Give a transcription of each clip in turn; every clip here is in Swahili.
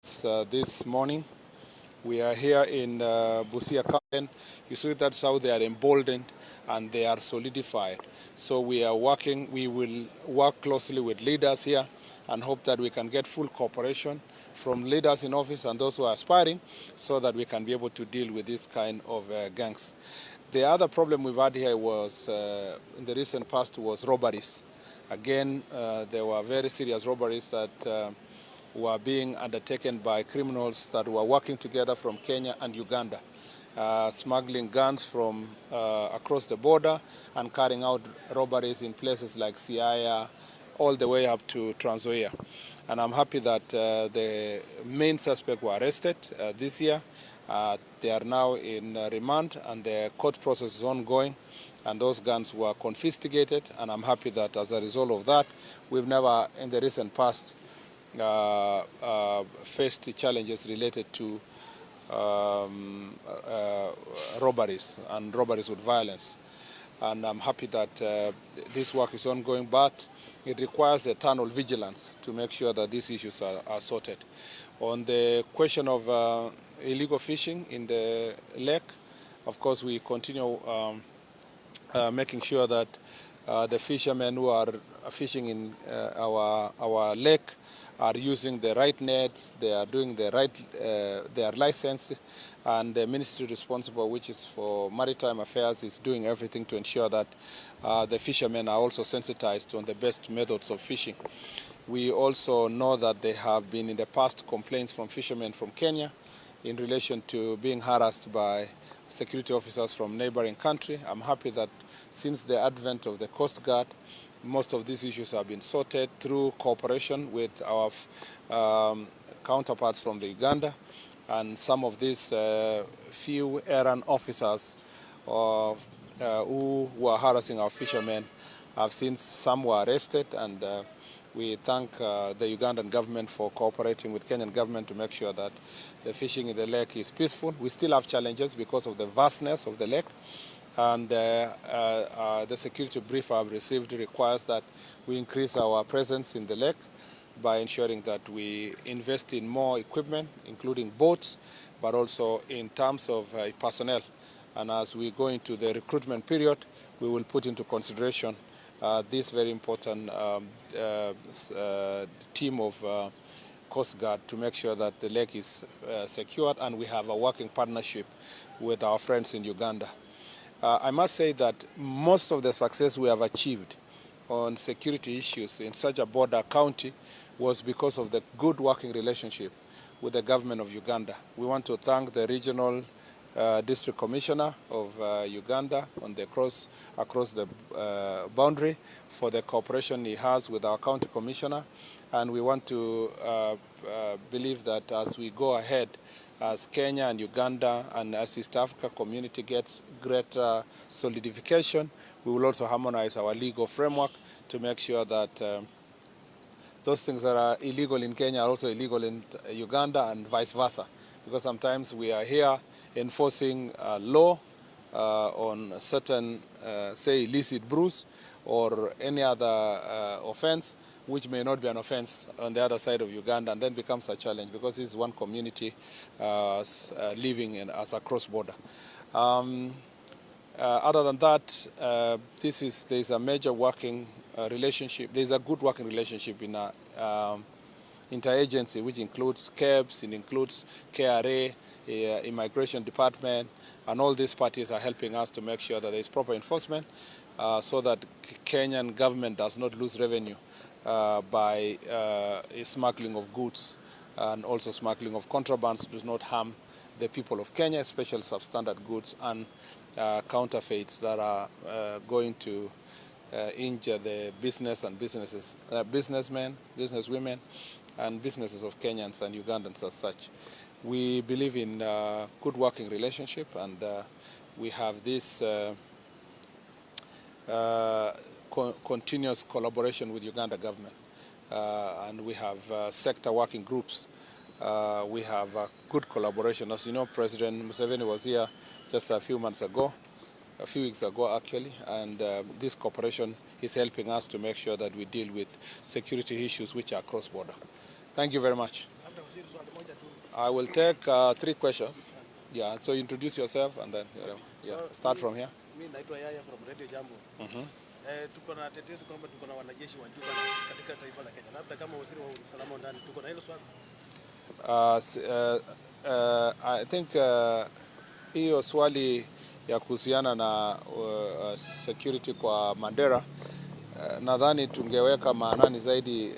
This morning, we are here in Busia County. You see that's how they are emboldened and they are solidified. So we will work closely with leaders here and hope that we can get full cooperation from leaders in office and those who are aspiring so that we can be able to deal with this kind of gangs. The other problem we've had here was, in the recent past, was robberies. Again, there were very serious robberies that were being undertaken by criminals that were working together from Kenya and Uganda, smuggling guns from across the border and carrying out robberies in places like Siaya, all the way up to Trans Nzoia. And I'm happy that the main suspects were arrested this year. They are now in remand and the court process is ongoing, and those guns were confiscated, and I'm happy that as a result of that, we've never in the recent past faced challenges related to robberies and robberies with violence. And I'm happy that this work is ongoing, but it requires eternal vigilance to make sure that these issues are sorted. On the question of illegal fishing in the lake, of course, we continue making sure that the fishermen who are fishing in our lake are using the right nets, they are doing the right, they are licensed, and the ministry responsible, which is for maritime affairs, is doing everything to ensure that the fishermen are also sensitized on the best methods of fishing. We also know that there have been in the past complaints from fishermen from Kenya in relation to being harassed by security officers from neighboring country. I'm happy that since the advent of the Coast Guard, most of these issues have been sorted through cooperation with our counterparts from the Uganda, and some of these few errant officers who were harassing our fishermen have since some were arrested, and we thank the Ugandan government for cooperating with Kenyan government to make sure that the fishing in the lake is peaceful. We still have challenges because of the vastness of the lake, and the security brief I've received requires that we increase our presence in the lake by ensuring that we invest in more equipment, including boats, but also in terms of personnel. And as we go into the recruitment period, we will put into consideration this very important team of Coast Guard to make sure that the lake is secured, and we have a working partnership with our friends in Uganda. I must say that most of the success we have achieved on security issues in such a border county was because of the good working relationship with the government of Uganda. We want to thank the regional district commissioner of Uganda on the across the boundary for the cooperation he has with our county commissioner, and we want to believe that as we go ahead, as Kenya and Uganda and as East Africa community gets greater solidification, we will also harmonize our legal framework to make sure that those things that are illegal in Kenya are also illegal in Uganda and vice versa. Because sometimes we are here enforcing law on certain, say, illicit brews or any other offense, which may not be an offense on the other side of Uganda, and then becomes a challenge because it's one community living as a cross-border. Other than that, there is a major working relationship. There is a good working relationship in our interagency, which includes KEBS, it includes KRA, Immigration Department, and all these parties are helping us to make sure that there is proper enforcement so that Kenyan government does not lose revenue by smuggling of goods, and also smuggling of contrabands does not harm the people of Kenya, especially substandard goods and counterfeits that are going to injure the business and businessmen, businesswomen, and businesses of Kenyans and Ugandans as such. We believe in good working relationship, and we have this continuous collaboration with Uganda government, and we have sector working groups. We have good collaboration. As you know, President Museveni was here just a few weeks ago actually, and this cooperation is helping us to make sure that we deal with security issues which are cross-border. Thank you very much. I will take 3 questions. Yeah, so introduce yourself and then start from here. Mimi naitwa Yaya from Radio Jambo. Tuko na tetesi kwamba tuko na wanajeshi wa Jubaland katika taifa la Kenya. Labda kama waziri wa usalama ndani tuko na hilo swali. I think hiyo swali ya kuhusiana na security kwa Mandera nadhani tungeweka maanani zaidi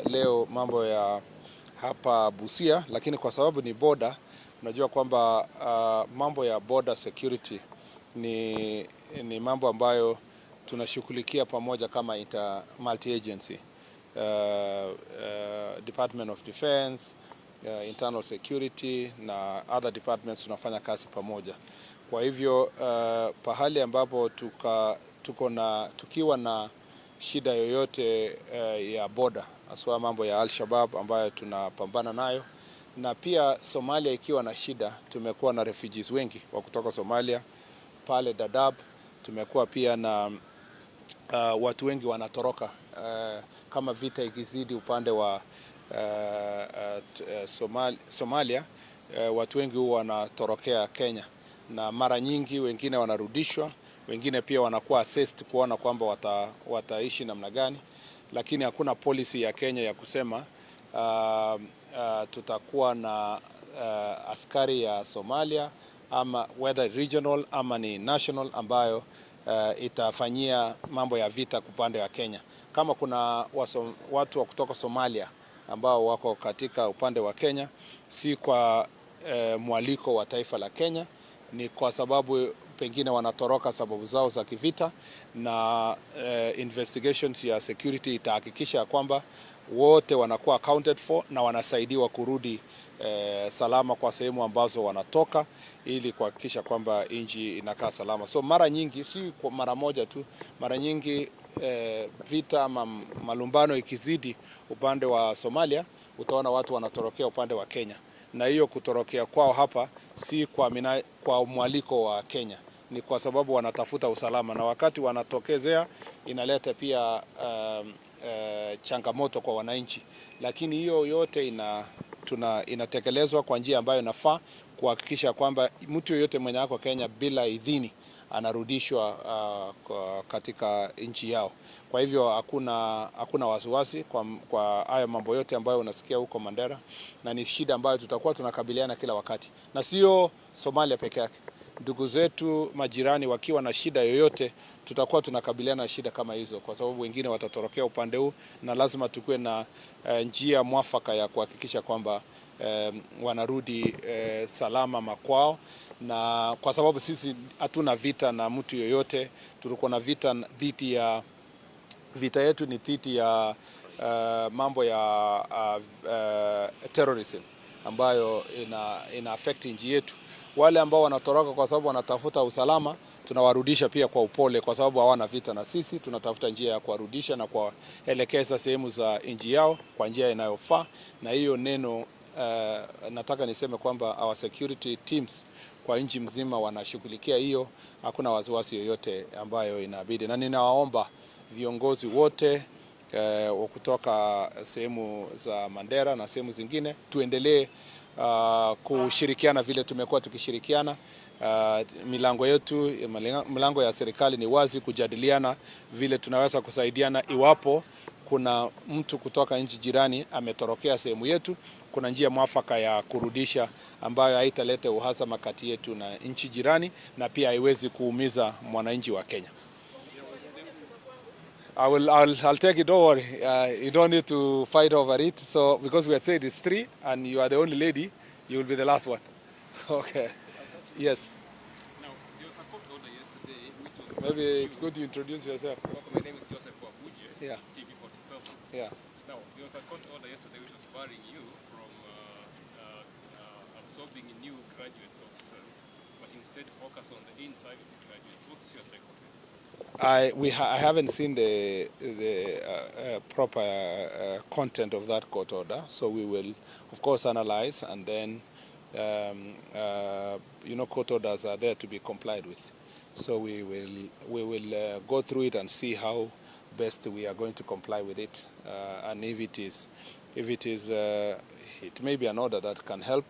leo mambo ya hapa Busia, lakini kwa sababu ni border, unajua kwamba mambo ya border security ni mambo ambayo tunashughulikia pamoja kama multi agency, Department of Defense, internal security na other departments tunafanya kazi pamoja. Kwa hivyo pahali ambapo tukiwa na shida yoyote ya border, haswa mambo ya Al-Shabaab ambayo tunapambana nayo, na pia Somalia ikiwa na shida, tumekuwa na refugees wengi wa kutoka Somalia pale Dadaab. Tumekuwa pia na watu wengi wanatoroka kama vita ikizidi upande wa Somalia, watu wengi huwa wanatorokea Kenya, na mara nyingi wengine wanarudishwa, wengine pia wanakuwa assessed kuona kwamba wataishi namna gani, lakini hakuna policy ya Kenya ya kusema tutakuwa na askari ya Somalia ama whether regional ama ni national ambayo itafanyia mambo ya vita upande wa Kenya. Kama kuna watu wa kutoka Somalia ambao wako katika upande wa Kenya, si kwa mwaliko wa taifa la Kenya, ni kwa sababu pengine wanatoroka sababu zao za kivita, na investigations ya security itahakikisha kwamba wote wanakuwa accounted for na wanasaidiwa kurudi salama kwa sehemu ambazo wanatoka, ili kuhakikisha kwamba nchi inakaa salama. So mara nyingi, si kwa mara moja tu, mara nyingi vita ama malumbano ikizidi upande wa Somalia, utaona watu wanatorokea upande wa Kenya, na hiyo kutorokea kwao hapa si kwa mwaliko wa Kenya, ni kwa sababu wanatafuta usalama, na wakati wanatokezea inaleta pia changamoto kwa wananchi, lakini hiyo yote inatekelezwa kwa njia ambayo inafaa kuhakikisha kwamba mtu yoyote mwenye ako Kenya bila idhini anarudishwa katika nchi yao. Kwa hivyo hakuna wasiwasi kwa haya mambo yote ambayo unasikia huko Mandera, na ni shida ambayo tutakuwa tunakabiliana kila wakati, na sio Somalia peke yake. Ndugu zetu majirani wakiwa na shida yoyote, tutakuwa tunakabiliana na shida kama hizo, kwa sababu wengine watatorokea upande huu, na lazima tukue na njia mwafaka ya kuhakikisha kwamba wanarudi salama makwao. Na kwa sababu sisi hatuna vita na mtu yoyote, tulikuwa na vita yetu ni dhidi ya mambo ya terrorism ambayo ina affect nchi yetu. Wale ambao wanatoroka kwa sababu wanatafuta usalama, tunawarudisha pia kwa upole, kwa sababu hawana vita na sisi. Tunatafuta njia ya kuwarudisha na kuwaelekeza sehemu za nchi yao kwa njia inayofaa, na hiyo neno nataka niseme kwamba our security teams kwa nchi mzima wanashughulikia hiyo. Hakuna wasiwasi yoyote ambayo inabidi, na ninawaomba viongozi wote kutoka sehemu za Mandera na sehemu zingine tuendelee kushirikiana vile tumekuwa tukishirikiana. Milango ya serikali ni wazi kujadiliana vile tunaweza kusaidiana. Iwapo kuna mtu kutoka nchi jirani ametorokea sehemu yetu, kuna njia mwafaka ya kurudisha ambayo haitaleta uhasama kati yetu na nchi jirani, na pia haiwezi kuumiza mwananchi wa Kenya. I'll take it, don't worry. You don't need to fight over it. So because we had said it's 3 and you are the only lady, you will be the last one. Okay. Yes. Now, there was a court order yesterday which was... Maybe it's good to introduce yourself. My name is Joseph Wabuje, yeah. TV47. Yeah. Now, there was a court order yesterday which was barring you from absorbing new graduates officers, but instead focus on the in-service graduates. What is your take on it? I haven't seen the proper content of that court order, so we will of course analyze, and then court orders are there to be complied with, so we will go through it and see how best we are going to comply with it, and if it is If it is, it may be an order that can help.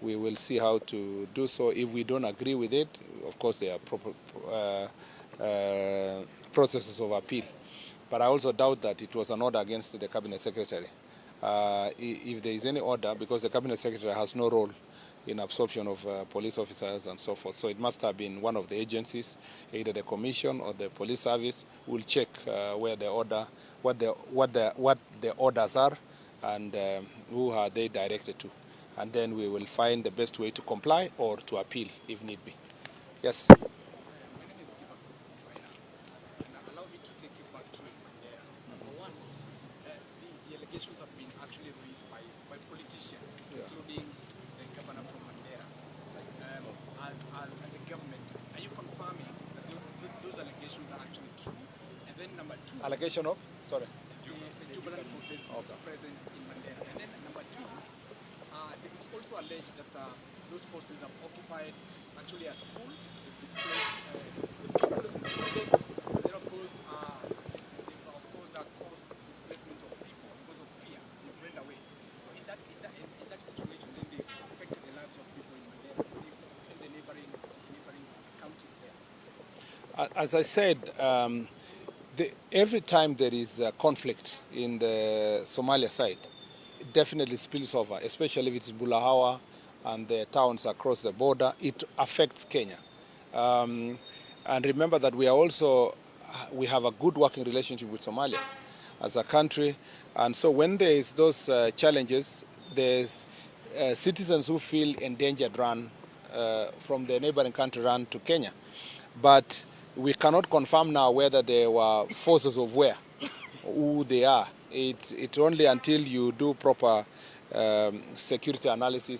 We will see how to do so. If we don't agree with it, of course there are proper processes of appeal. But I also doubt that it was an order against the Cabinet Secretary. If there is any order, because the Cabinet Secretary has no role in absorption of police officers and so forth, so it must have been one of the agencies, either the Commission or the Police Service. Will check where the order, what the orders are, and who are they directed to, and then we will find the best way to comply or to appeal if need be. Yes. Allow me to take you back to Mandera. Number one, the allegations have been actually raised by politicians, including the governor from Mandera. As the government, are you confirming that those allegations are actually true? And then number two, Allegation of? Sorry. the Jubaland forces presence in Mandera. And then number two, it was also alleged that those forces have occupied actually a school, displaced people from the students. Then of course, caused displacement of people because of fear. They ran away. So in that situation, then they affected the lives of people in Mandera and the neighboring counties there. As I said, every time there is a conflict in the Somalia side, it definitely spills over, especially if it's Bulahawa and the towns across the border. It affects Kenya. And remember that we have a good working relationship with Somalia as a country. And so when there is those challenges, there's citizens who feel endangered run from the neighboring country run to Kenya. But we cannot confirm now whether there were forces of where, who they are. It's only until you do proper security analysis